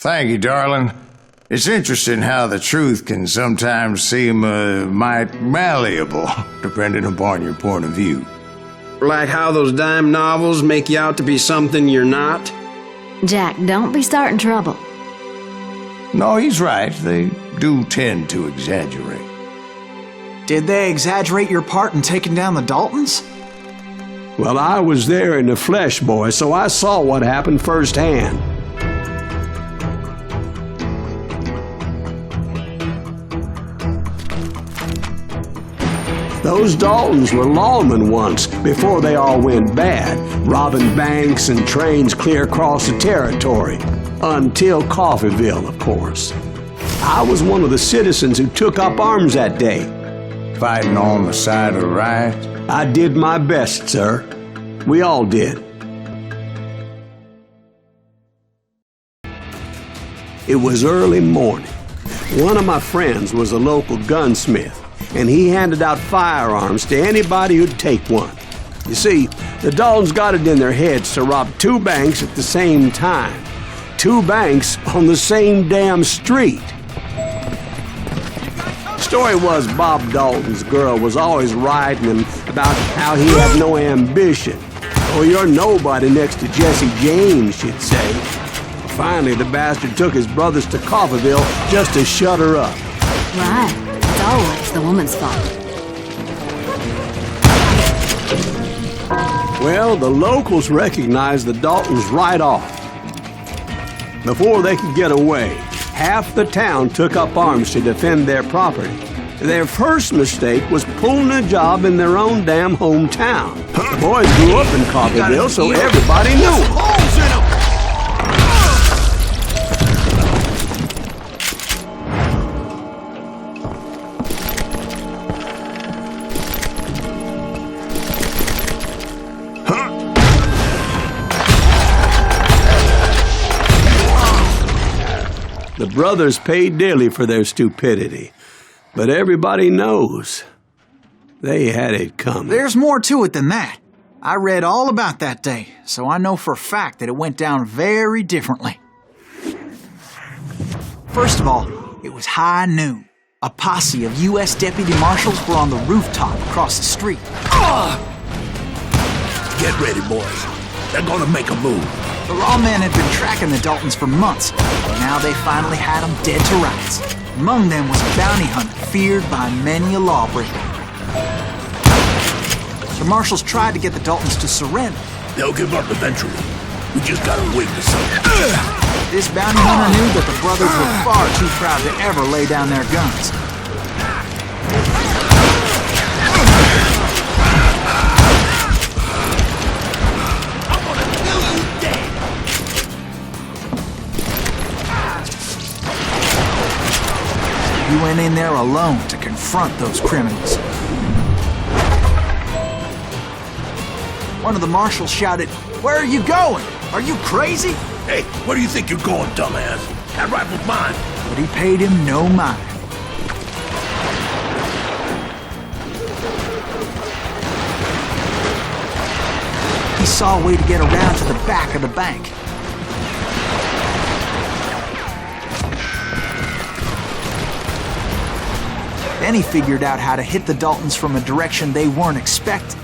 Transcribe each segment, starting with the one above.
Thank you, darling. It's interesting how the truth can sometimes seem might malleable, depending upon your point of view. Like how those dime novels make you out to be something you're not? Jack, don't be starting trouble. No, he's right. They do tend to exaggerate. Did they exaggerate your part in taking down the Daltons? Well, I was there in the flesh, boy, so I saw what happened firsthand. Those Daltons were lawmen once, before they all went bad, robbing banks and trains clear across the territory. Until Coffeyville, of course. I was one of the citizens who took up arms that day. Fighting on the side of the right? I did my best, sir. We all did. It was early morning. One of my friends was a local gunsmith, and he handed out firearms to anybody who'd take one. You see, the Daltons got it in their heads to rob 2 banks at the same time. 2 banks on the same damn street. Story was Bob Dalton's girl was always riding him about how he had no ambition. Oh, you're nobody next to Jesse James, she'd say. Finally, the bastard took his brothers to Coffeyville just to shut her up. Right. It's always the woman's fault. Well, the locals recognized the Daltons right off. Before they could get away, half the town took up arms to defend their property. Their first mistake was pulling a job in their own damn hometown. The boys grew up in Coffeyville, so everybody knew them. Holes in them! The brothers paid dearly for their stupidity, but everybody knows they had it coming. There's more to it than that. I read all about that day, so I know for a fact that it went down very differently. First of all, it was high noon. A posse of U.S. deputy marshals were on the rooftop across the street. Get ready, boys. They're gonna make a move. The lawmen had been tracking the Daltons for months, and now they finally had them dead to rights. Among them was a bounty hunter feared by many a lawbreaker. The marshals tried to get the Daltons to surrender. They'll give up eventually. We just gotta wait to see. This bounty hunter knew that the brothers were far too proud to ever lay down their guns. He went in there alone to confront those criminals. One of the marshals shouted, "Where are you going? Are you crazy?" Hey, where do you think you're going, dumbass? That rifle's mine. But he paid him no mind. He saw a way to get around to the back of the bank. Then he figured out how to hit the Daltons from a direction they weren't expecting.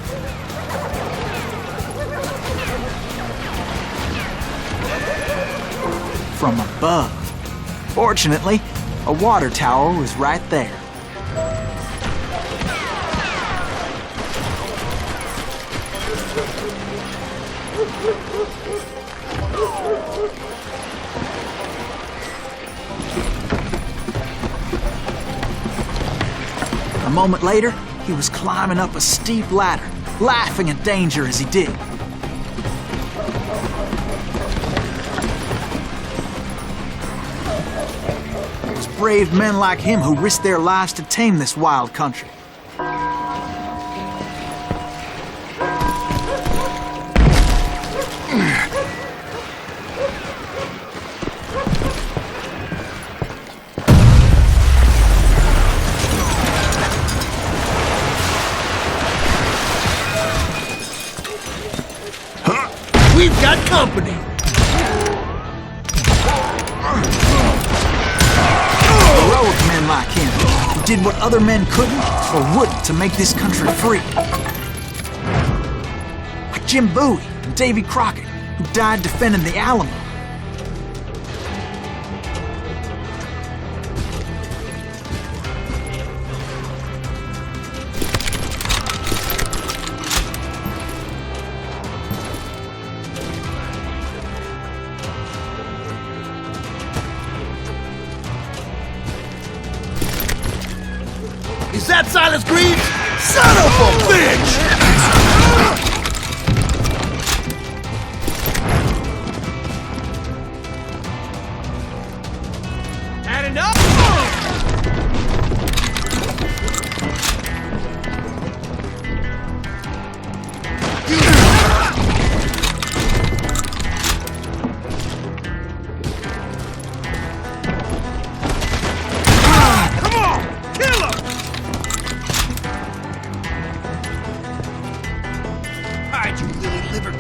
From above. Fortunately, a water tower was right there. A moment later, he was climbing up a steep ladder, laughing at danger as he did. It was brave men like him who risked their lives to tame this wild country. We've got company. did what other men couldn't or wouldn't to make this country free. Like Jim Bowie and Davy Crockett, who died defending the Alamo. Is that Silas Greaves? Son of a bitch! Adding up!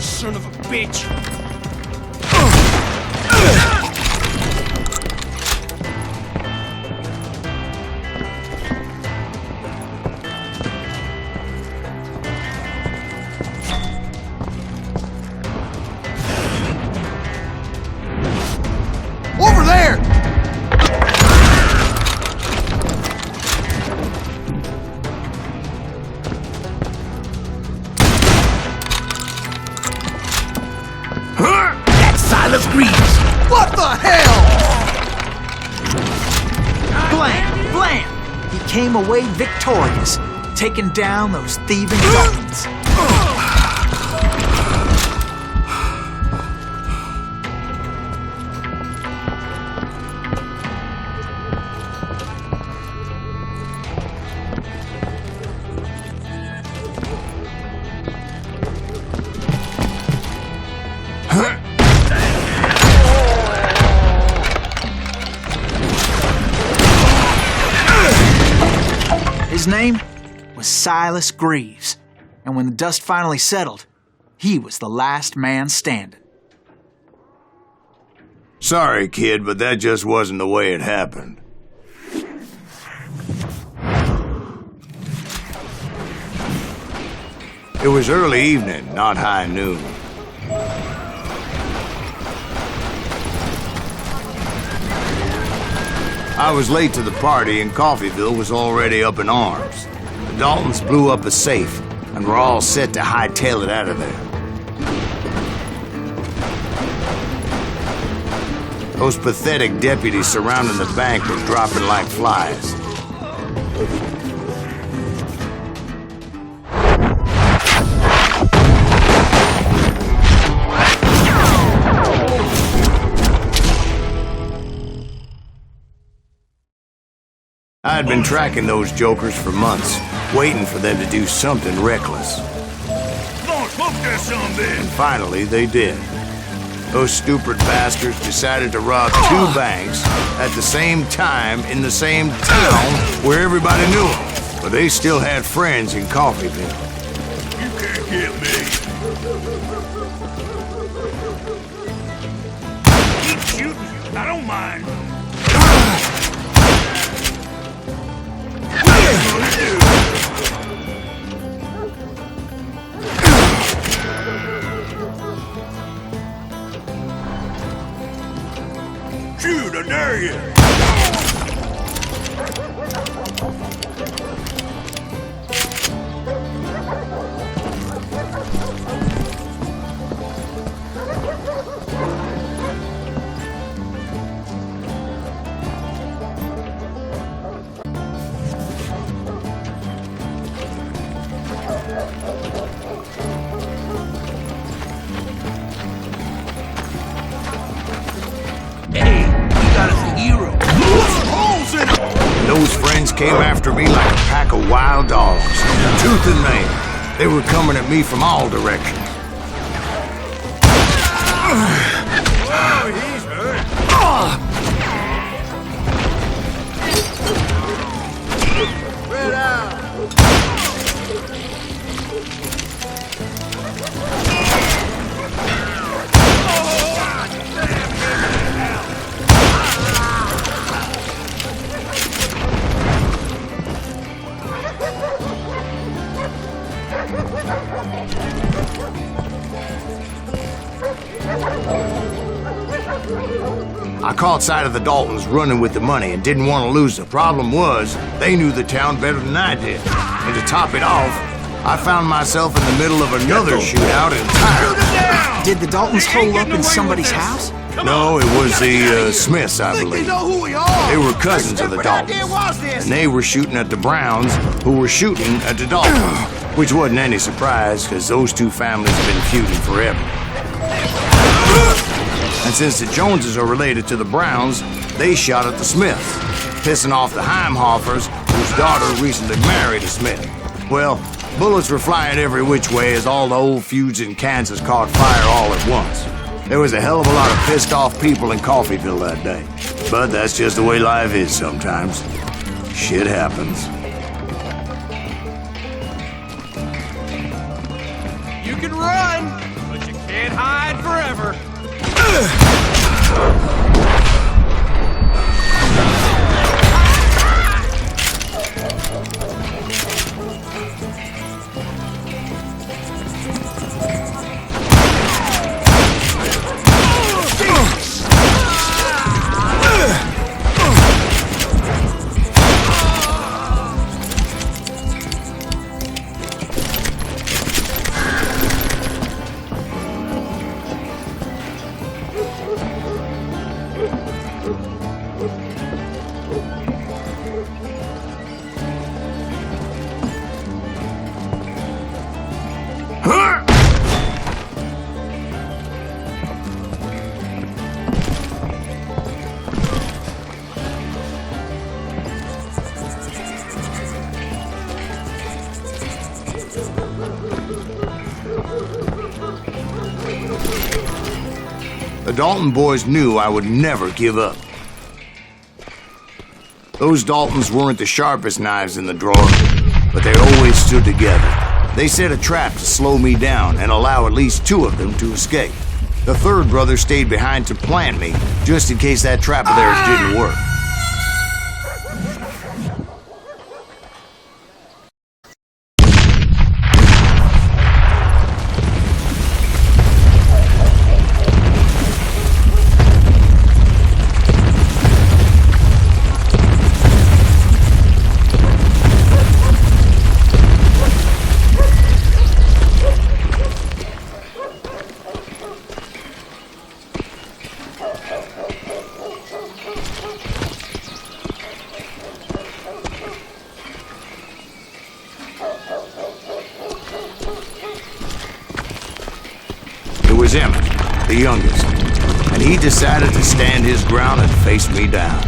Son of a bitch! Over there! Silas Greaves! What the hell? Blam! Blam! He came away victorious, taking down those thieving Daltons. His name was Silas Greaves, and when the dust finally settled, he was the last man standing. Sorry, kid, but that just wasn't the way it happened. It was early evening, not high noon. I was late to the party and Coffeyville was already up in arms. The Daltons blew up a safe and were all set to hightail it out of there. Those pathetic deputies surrounding the bank were dropping like flies. I had been tracking those jokers for months, waiting for them to do something reckless. Come on, smoke that son then! And finally, they did. Those stupid bastards decided to rob two banks at the same time in the same town where everybody knew them. But they still had friends in Coffeyville. You can't get me! Keep shooting, I don't mind. Shoot, I dare you! Those friends came after me like a pack of wild dogs, tooth and nail. They were coming at me from all directions. Oh, he's hurt. Spread out. I caught sight of the Daltons running with the money and didn't want to lose. The problem was, they knew the town better than I did. And to top it off, I found myself in the middle of another shootout entirely. Did the Daltons hole up in somebody's house? No, it was the Smiths, I They believe. know who we are. They were cousins of the Daltons. And they were shooting at the Browns, who were shooting at the Daltons. Which wasn't any surprise, because those two families have been feuding forever. And since the Joneses are related to the Browns, they shot at the Smiths, pissing off the Heimhoffers, whose daughter recently married a Smith. Well, bullets were flying every which way as all the old feuds in Kansas caught fire all at once. There was a hell of a lot of pissed off people in Coffeyville that day. But that's just the way life is sometimes. Shit happens. You can run, but you can't hide forever. The Dalton boys knew I would never give up. Those Daltons weren't the sharpest knives in the drawer, but they always stood together. They set a trap to slow me down and allow at least two of them to escape. The third brother stayed behind to plant me, just in case that trap of theirs didn't work. It was Emmett, the youngest, and he decided to stand his ground and face me down.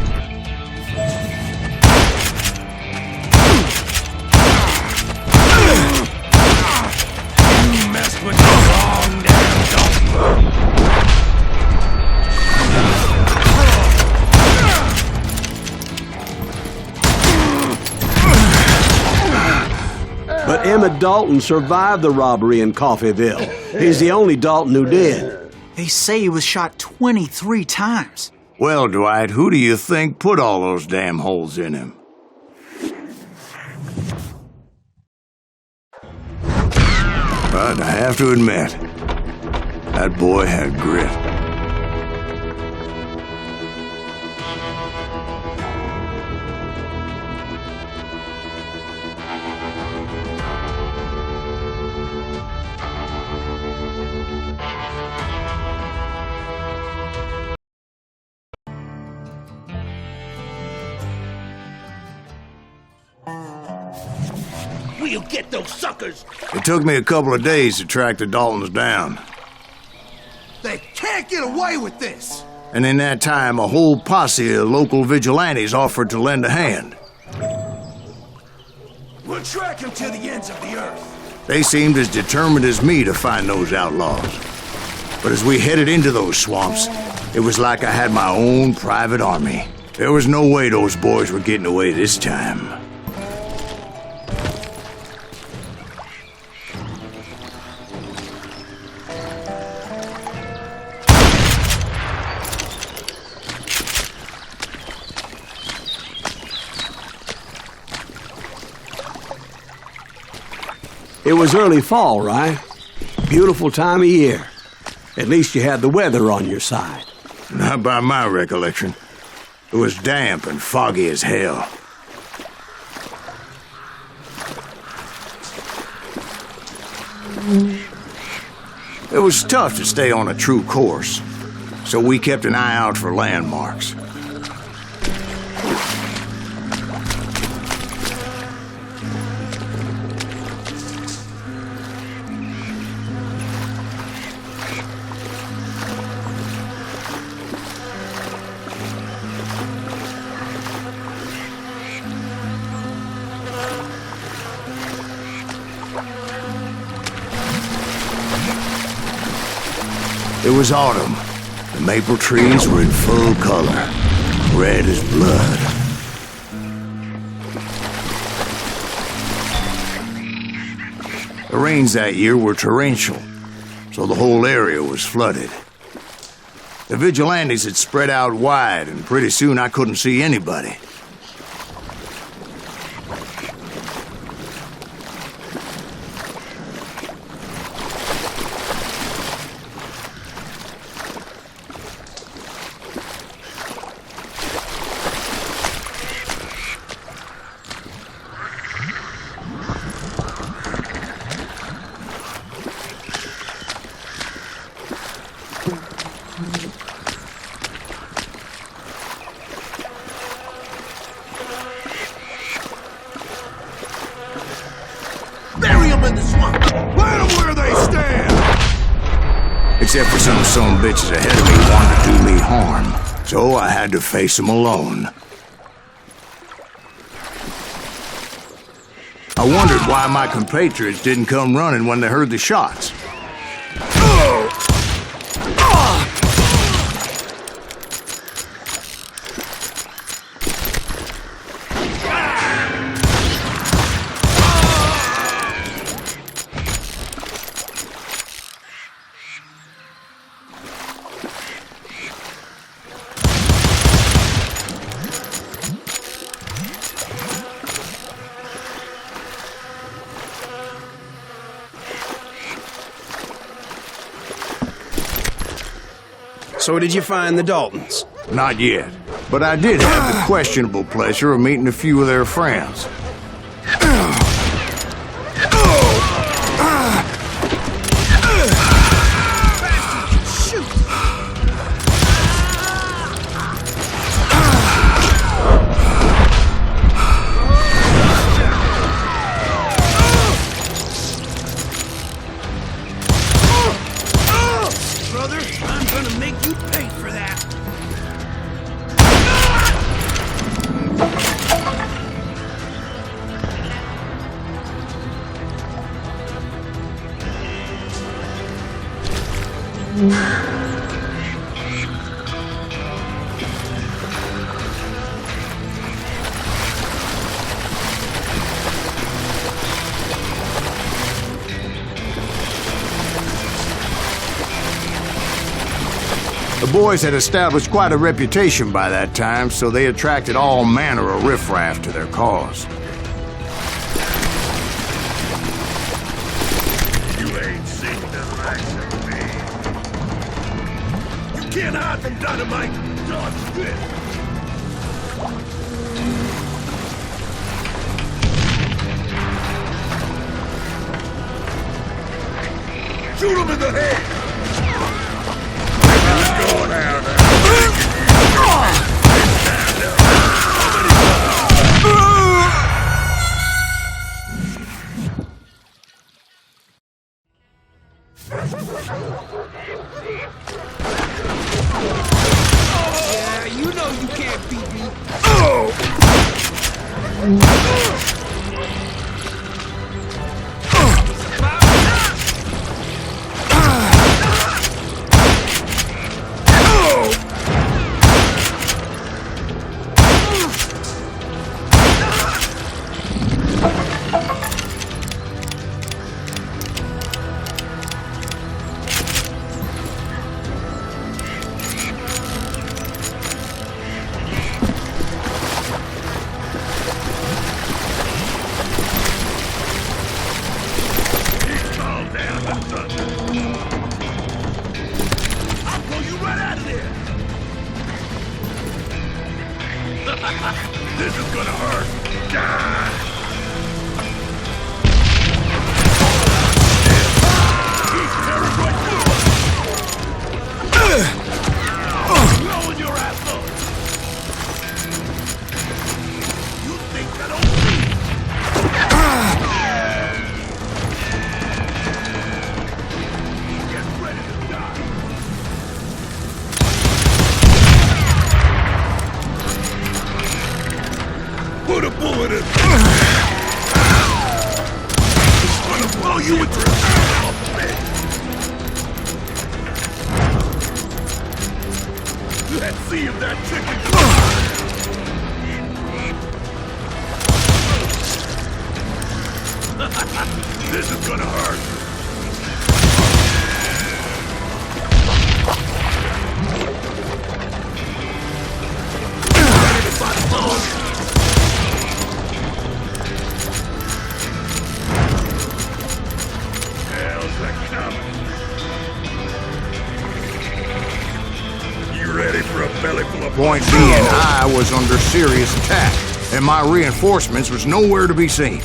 You messed with the wrong damn Dalton. But Emmett Dalton survived the robbery in Coffeyville. He's the only Dalton who did. They say he was shot 23 times. Well, Dwight, who do you think put all those damn holes in him? But I have to admit, that boy had grit. We'll get those suckers. It took me a couple of days to track the Daltons down. They can't get away with this. And in that time, a whole posse of local vigilantes offered to lend a hand. We'll track them to the ends of the earth. They seemed as determined as me to find those outlaws. But as we headed into those swamps, it was like I had my own private army. There was no way those boys were getting away this time. It was early fall, right? Beautiful time of year. At least you had the weather on your side. Not by my recollection. It was damp and foggy as hell. It was tough to stay on a true course, so we kept an eye out for landmarks. It was autumn. The maple trees were in full color, red as blood. The rains that year were torrential, so the whole area was flooded. The vigilantes had spread out wide, and pretty soon I couldn't see anybody. Except for some bitches ahead of me wanted to do me harm, so I had to face them alone. I wondered why my compatriots didn't come running when they heard the shots. So did you find the Daltons? Not yet, but I did have the questionable pleasure of meeting a few of their friends. The boys had established quite a reputation by that time, so they attracted all manner of riffraff to their cause. You ain't seen the likes of me. You can't hide from dynamite. Just this. Shoot him in the head! Yeah, you know you can't beat me. This is gonna hurt. He's tearing right through us. Blowing your ass up. You think I don't see? Get ready to die. Put a bullet in. It's gonna blow you into the Let's see if that chicken. This is gonna hurt. Ready to fight alone. Hell's that coming? You ready for a belly full of Point being, I was under serious attack, and my reinforcements was nowhere to be seen.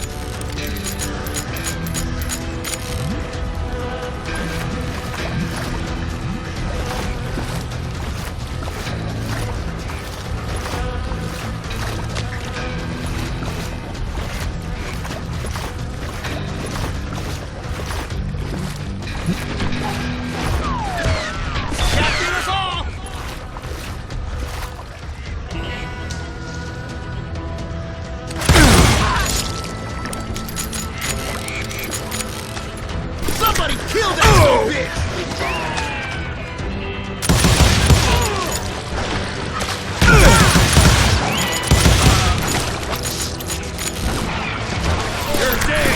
Somebody kill that little bitch! You're dead!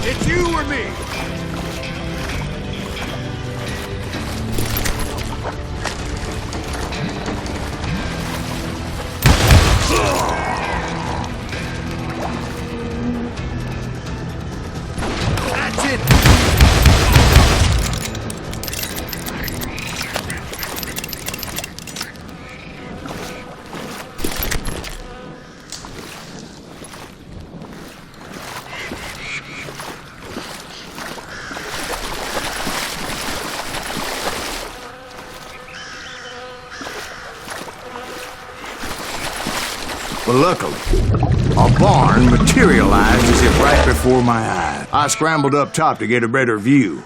It's you or me! That's it! But luckily, a barn materialized as if right before my eyes. I scrambled up top to get a better view.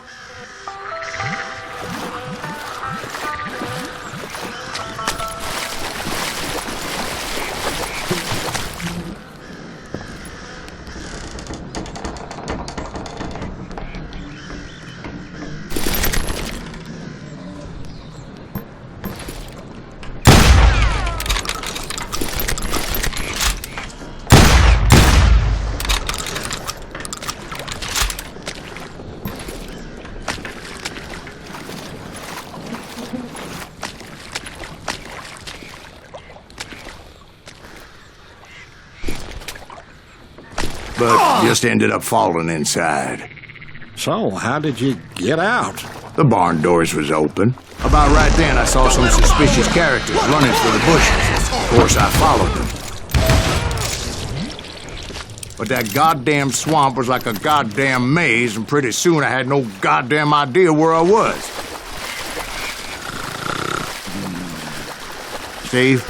But just ended up falling inside. So, how did you get out? The barn doors was open. About right then, I saw some suspicious characters running through the bushes. Of course, I followed them. But that goddamn swamp was like a goddamn maze, and pretty soon I had no goddamn idea where I was. Steve?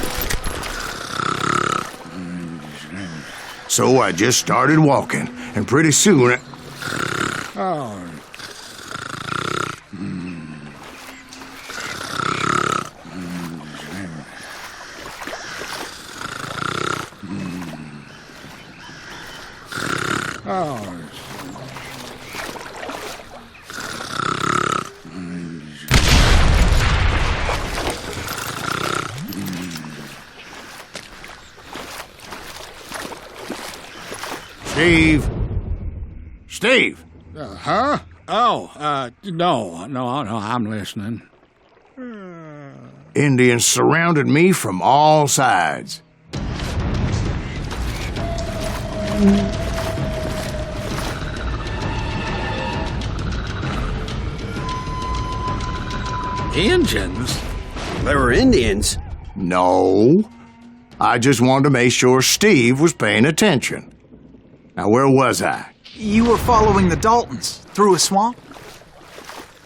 So I just started walking, and pretty soon Oh. Steve? Steve! Huh? Oh, no, I'm listening. Indians surrounded me from all sides. Indians? They were Indians. No. I just wanted to make sure Steve was paying attention. Now, where was I? You were following the Daltons through a swamp?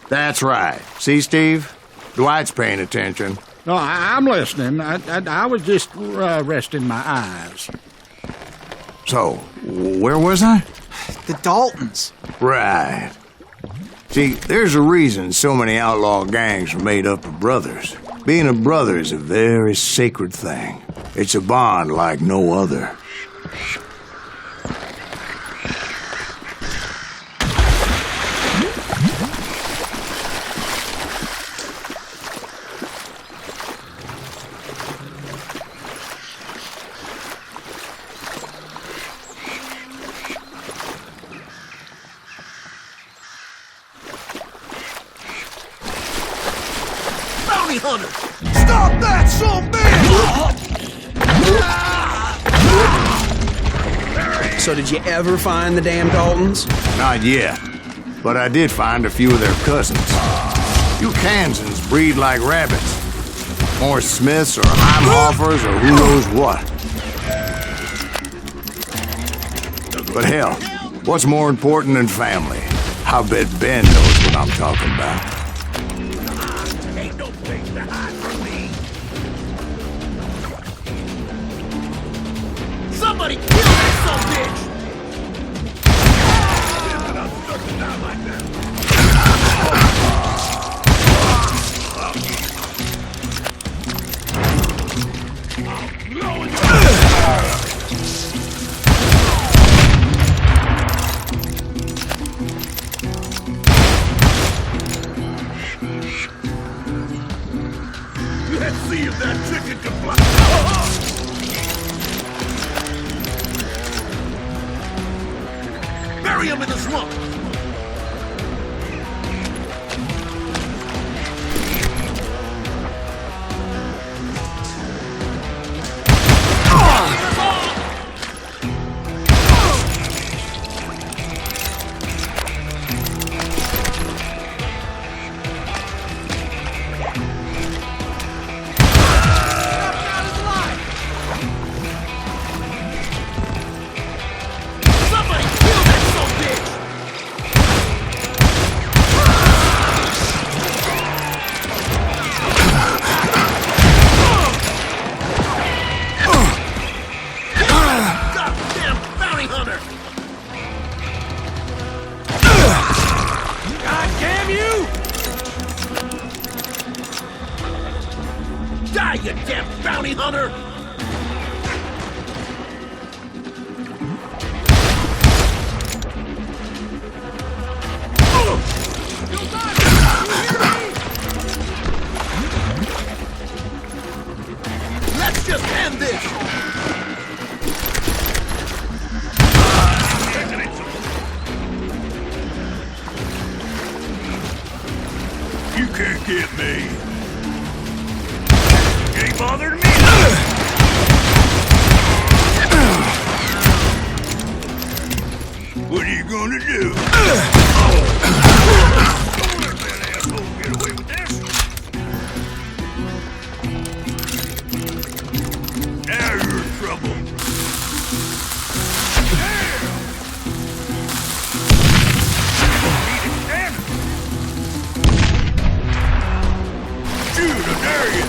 That's right. See, Steve? Dwight's paying attention. No, I'm listening. I was just resting my eyes. So, where was I? The Daltons. Right. See, there's a reason so many outlaw gangs are made up of brothers. Being a brother is a very sacred thing. It's a bond like no other. Bounty hunter! Stop that, son bitch! So did you ever find the damn Daltons? Not yet, but I did find a few of their cousins. You Kansans breed like rabbits. More Smiths or Heimhoffers or who knows what. But hell, what's more important than family? I bet Ben knows what I'm talking about. Ain't no place to hide from me. Somebody kill that son bitch! Let's see if that chicken can fly. Bury him in the swamp. Die, you damn bounty hunter! Let's just end this! You can't get me. Ain't bothered me. What are you gonna do? Don't let that asshole get away with this. Now you're in trouble. Shoot, I dare you.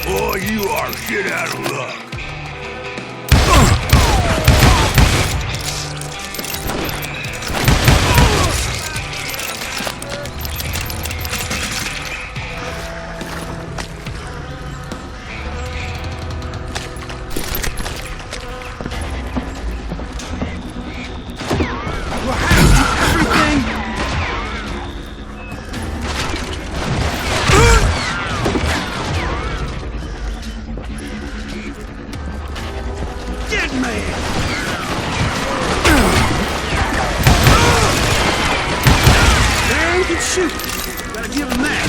Boy, you are shit out of luck. shoot. Gotta give him that.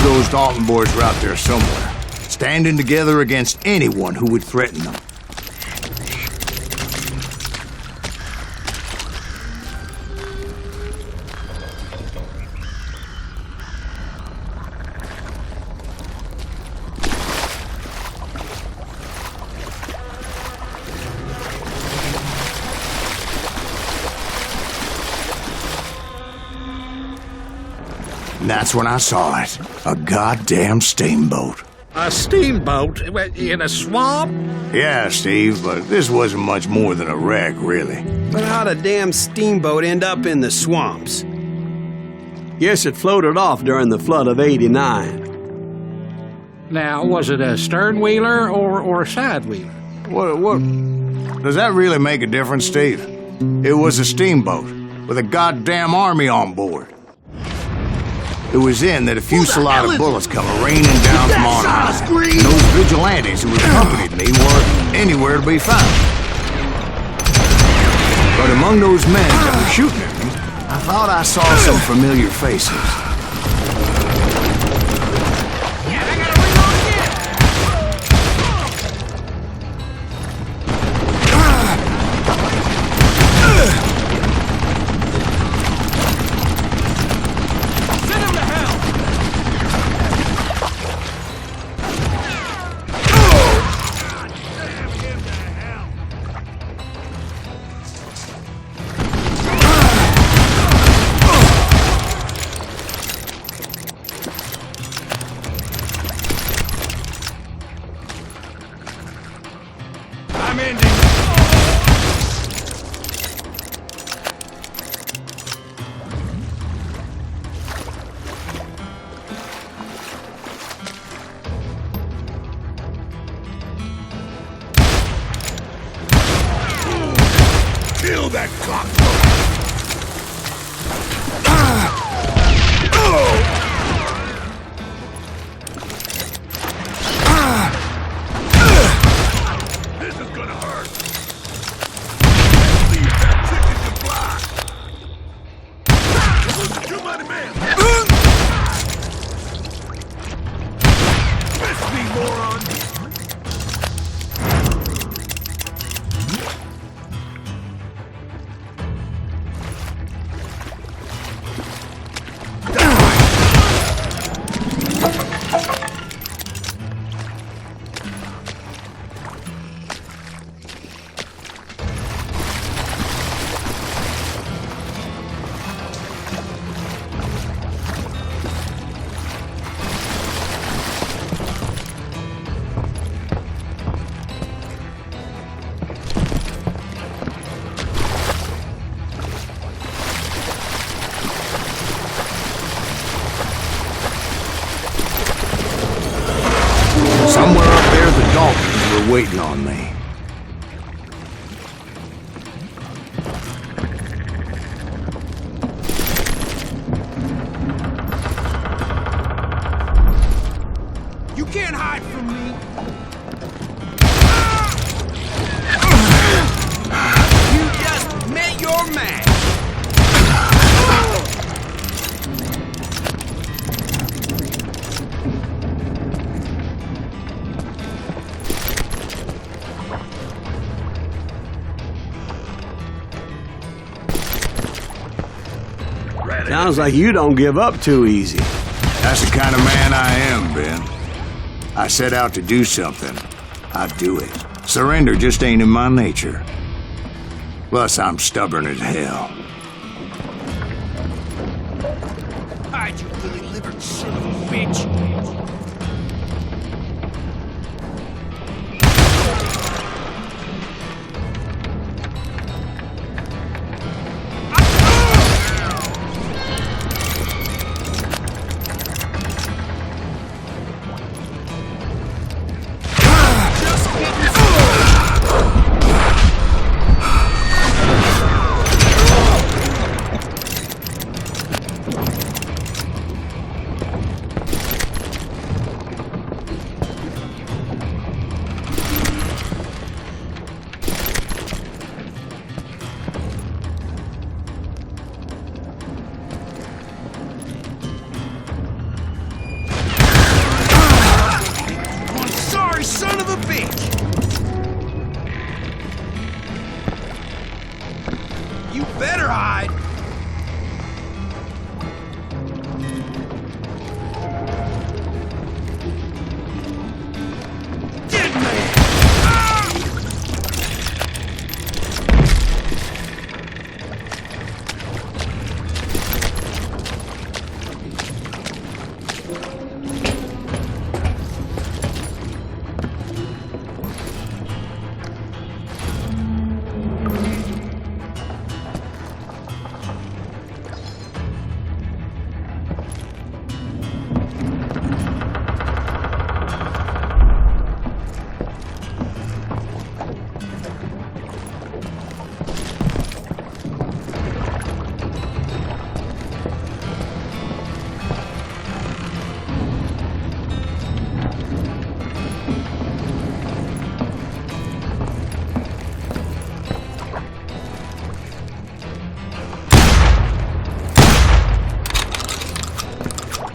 Those Dalton boys were out there somewhere, standing together against anyone who would threaten them. And that's when I saw it. A goddamn steamboat. A steamboat in a swamp? Yeah, Steve, but this wasn't much more than a wreck, really. But how'd a damn steamboat end up in the swamps? Guess it floated off during the flood of '89. Now, was it a stern wheeler or a side wheeler? What? Does that really make a difference, Steve? It was a steamboat with a goddamn army on board. It was then that a fusillade of bullets come raining down from on high. And those vigilantes who accompanied me weren't anywhere to be found. But among those men that were shooting at me, I thought I saw some familiar faces. Kill that cockroach! This is gonna hurt. Leave that chicken to fly. Too many men. Miss me, moron. Somewhere up there, the Daltons were waiting on me. You can't hide from me. You just met your man. Sounds like you don't give up too easy. That's the kind of man I am, Ben. I set out to do something. I do it. Surrender just ain't in my nature. Plus, I'm stubborn as hell. Hide, you lily-livered son of a bitch! Son of a bitch! You better hide! Get me!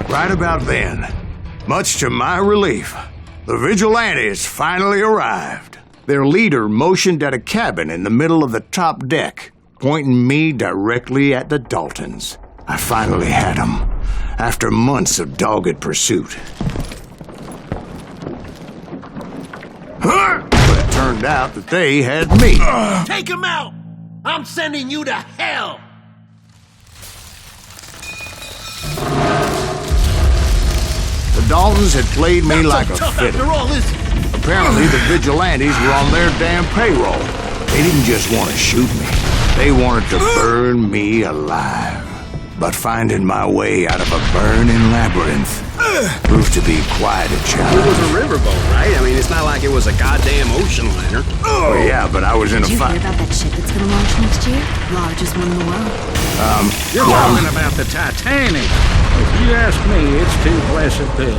Right about then, much to my relief, the vigilantes finally arrived. Their leader motioned at a cabin in the middle of the top deck, pointing me directly at the Daltons. I finally had them, after months of dogged pursuit. But it turned out that they had me. Take him out! I'm sending you to hell! The Daltons had played me Not like so a tough fiddle. after all, is it? Apparently, the vigilantes were on their damn payroll. They didn't just want to shoot me. They wanted to burn me alive. But finding my way out of a burning labyrinth proved to be quite a It challenge. was a riverboat, right? I mean, it's not like it was a goddamn ocean liner. Oh, yeah, but I was in a Did you hear fight. about that ship that's gonna launch next year? Largest one in the world. You're talking about the Titanic. If you ask me, it's too blessed big.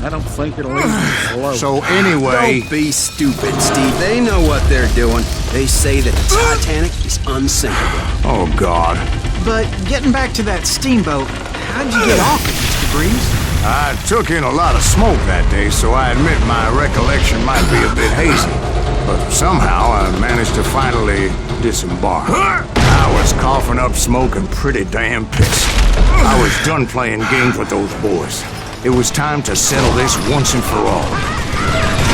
I don't think it'll even float. So anyway, Don't be stupid, Steve. They know what they're doing. They say that the Titanic is unsinkable. oh God, But getting back to that steamboat, how'd you get off it, Mr. Breeze? I took in a lot of smoke that day, so I admit my recollection might be a bit hazy. But somehow I managed to finally disembark. I was coughing up smoke and pretty damn pissed. I was done playing games with those boys. It was time to settle this once and for all.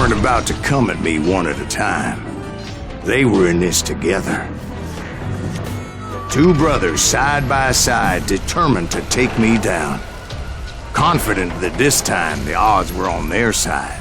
weren't about to come at me one at a time. They were in this together. Two brothers side by side, determined to take me down. Confident that this time the odds were on their side.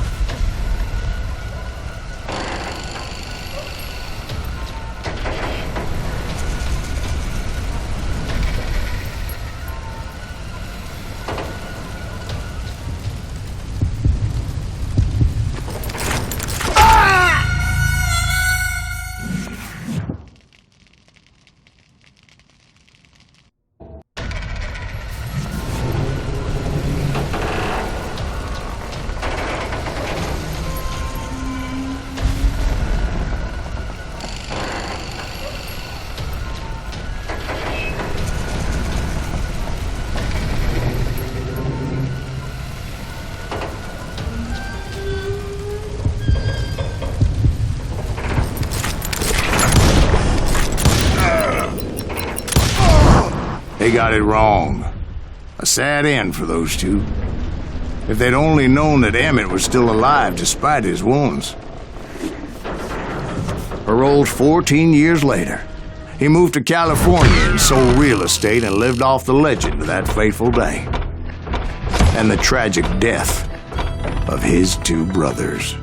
They got it wrong. A sad end for those two. If they'd only known that Emmett was still alive despite his wounds. Paroled 14 years later, he moved to California and sold real estate and lived off the legend of that fateful day. And the tragic death of his two brothers.